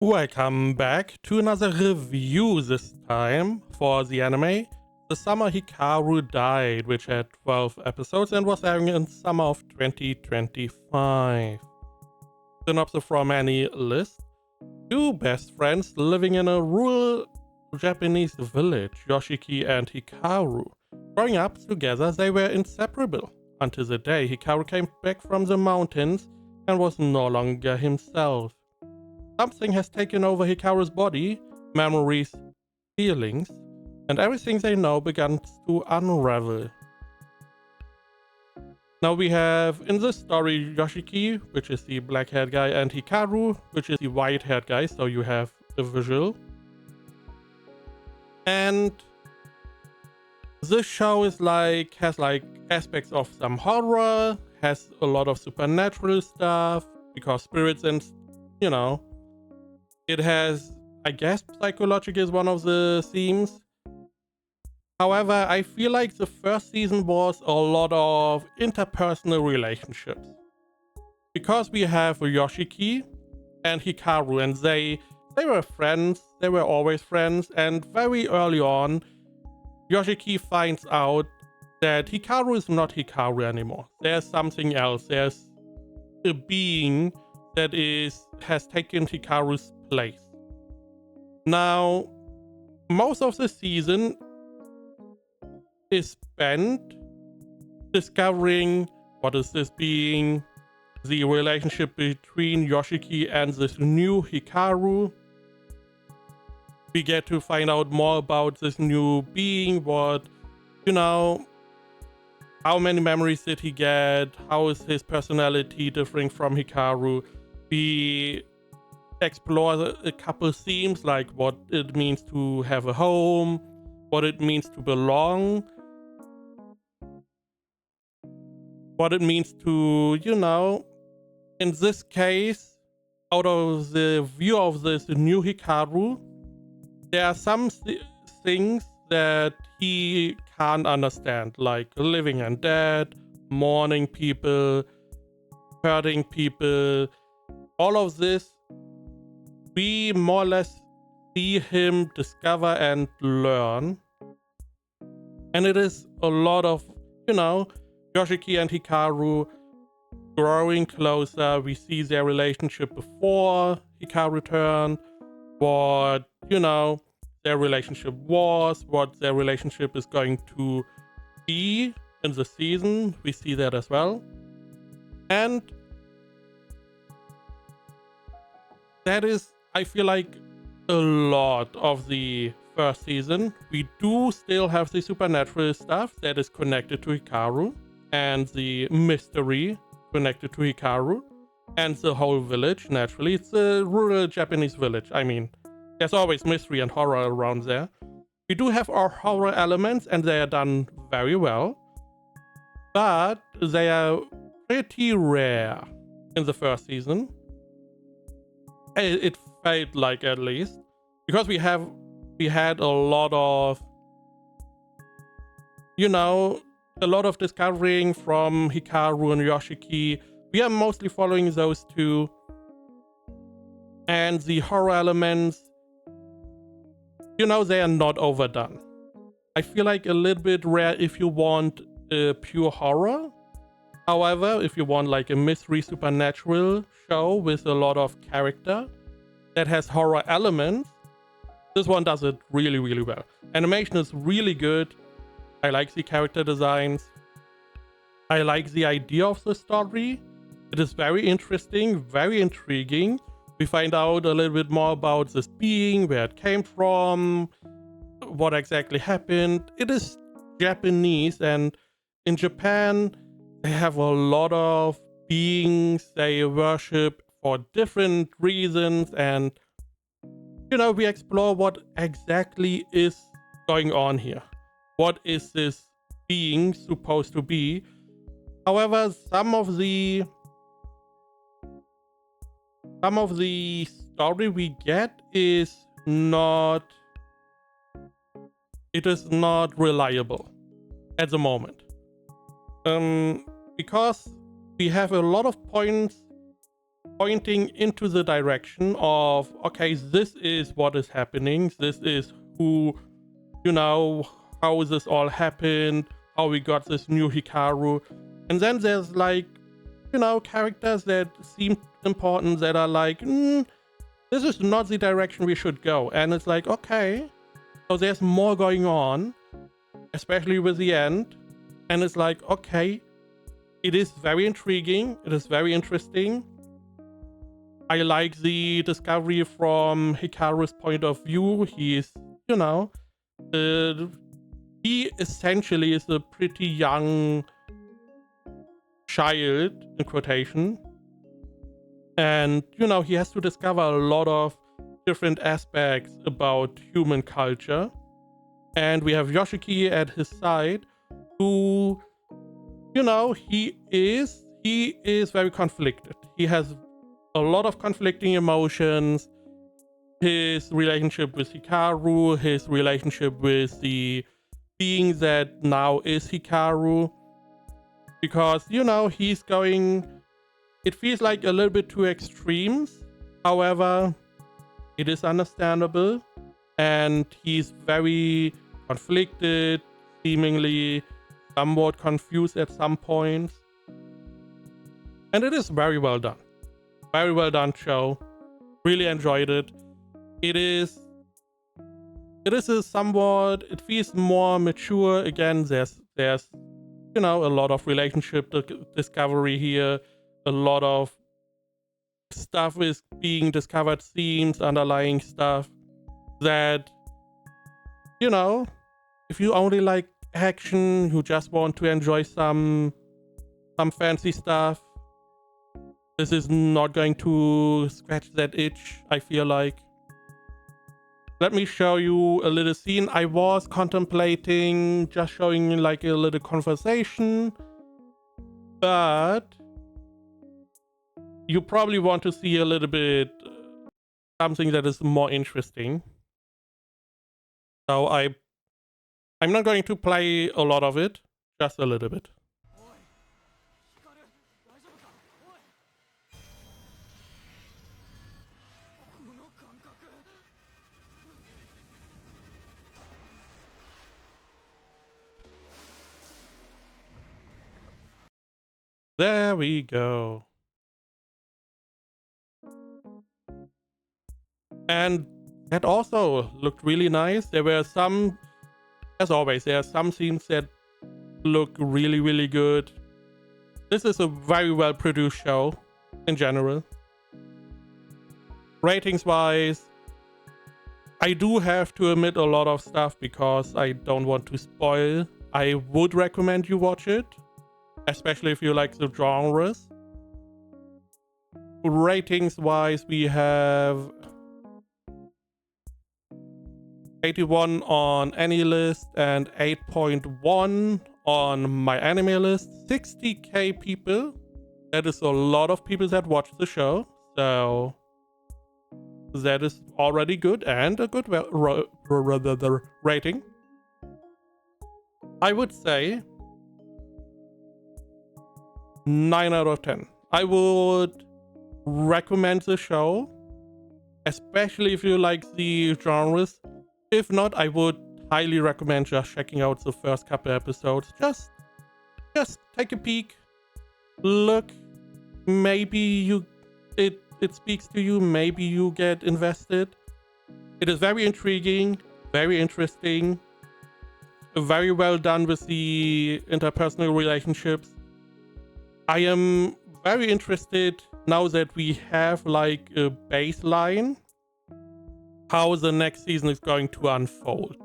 Welcome back to another review, this time for the anime The Summer Hikaru Died, which had 12 episodes and was airing in summer of 2025. Synopsis from any list: two best friends living in a rural Japanese village, Yoshiki and Hikaru. Growing up together, they were inseparable, until the day Hikaru came back from the mountains and was no longer himself. Something has taken over Hikaru's body, memories, feelings, and everything they know begins to unravel. Now we have in this story Yoshiki, which is the black-haired guy, and Hikaru, which is the white-haired guy, so you have a visual. And this show is has aspects of some horror, has a lot of supernatural stuff, because spirits and, you know, it has, I guess, psychologic is one of the themes. However, I feel like the first season was a lot of interpersonal relationships. Because we have Yoshiki and Hikaru, and they were friends, they were always friends, and very early on, Yoshiki finds out that Hikaru is not Hikaru anymore. There's something else. There's a being that has taken Hikaru's place. Now, most of the season is spent discovering what is this being, the relationship between Yoshiki and this new Hikaru. We get to find out more about this new being, how many memories did he get, how is his personality differing from Hikaru. We explore a couple themes, like what it means to have a home, what it means to belong, what it means to, in this case, out of the view of this new Hikaru, there are some things that he can't understand, like living and dead, mourning people, hurting people. All of this, we more or less see him discover and learn. And it is a lot of, Yoshiki and Hikaru growing closer. We see their relationship before Hikaru returned, what, their relationship was, what their relationship is going to be in the season. We see that as well. And that is, I feel like, a lot of the first season. We do still have the supernatural stuff that is connected to Hikaru, and the mystery connected to Hikaru, and the whole village. Naturally, it's a rural Japanese village. I mean, there's always mystery and horror around there. We do have our horror elements, and they are done very well, but they are pretty rare in the first season. It felt like, at least, because we had a lot of, a lot of discovering from Hikaru and Yoshiki. We are mostly following those two, and the horror elements, they are not overdone. I feel like a little bit rare if you want a pure horror. However, if you want like a mystery supernatural show with a lot of character that has horror elements, this one does it really, really well. Animation is really good. I like the character designs. I like the idea of the story. It is very interesting, very intriguing. We find out a little bit more about this being, where it came from, what exactly happened. It is Japanese, and in Japan, they have a lot of beings they worship for different reasons, and we explore what exactly is going on here. What is this being supposed to be? However, some of the story we get is not reliable at the moment. Because we have a lot of points pointing into the direction of, okay, this is what is happening. This is who, how this all happened, how we got this new Hikaru. And then there's like, characters that seem important that are like, this is not the direction we should go. And it's like, okay, so there's more going on, especially with the end. And it's like, okay, it is very intriguing. It is very interesting. I like the discovery from Hikaru's point of view. He's, he essentially is a pretty young child, in quotation. And, he has to discover a lot of different aspects about human culture. And we have Yoshiki at his side, who, he is very conflicted. He has a lot of conflicting emotions. His relationship with Hikaru, his relationship with the being that now is Hikaru. Because, he's going... It feels like a little bit too extremes. However, it is understandable. And he's very conflicted, seemingly somewhat confused at some points. And it is very well done. Very well done show. Really enjoyed it. It feels more mature. Again, there's a lot of relationship discovery here. A lot of stuff is being discovered, themes, underlying stuff that, if you only like action, you just want to enjoy some fancy stuff, this is not going to scratch that itch, I feel like. Let me show you a little scene. I was contemplating just showing like a little conversation, but you probably want to see a little bit something that is more interesting. So I'm not going to play a lot of it, just a little bit. There we go. And that also looked really nice. There were some, as always, there are some scenes that look really, really good. This is a very well produced show in general. Ratings wise, I do have to omit a lot of stuff because I don't want to spoil. I would recommend you watch it, especially if you like the genres. Ratings wise, we have 81 on any list and 8.1 on my anime list. 60k people. That is a lot of people that watch the show. So that is already good and a good rating. I would say 9 out of 10. I would recommend the show, especially if you like the genres. If not, I would highly recommend just checking out the first couple episodes. Just take a peek, look. Maybe it speaks to you. Maybe you get invested. It is very intriguing, very interesting, very well done with the interpersonal relationships. I am very interested now that we have like a baseline, how the next season is going to unfold.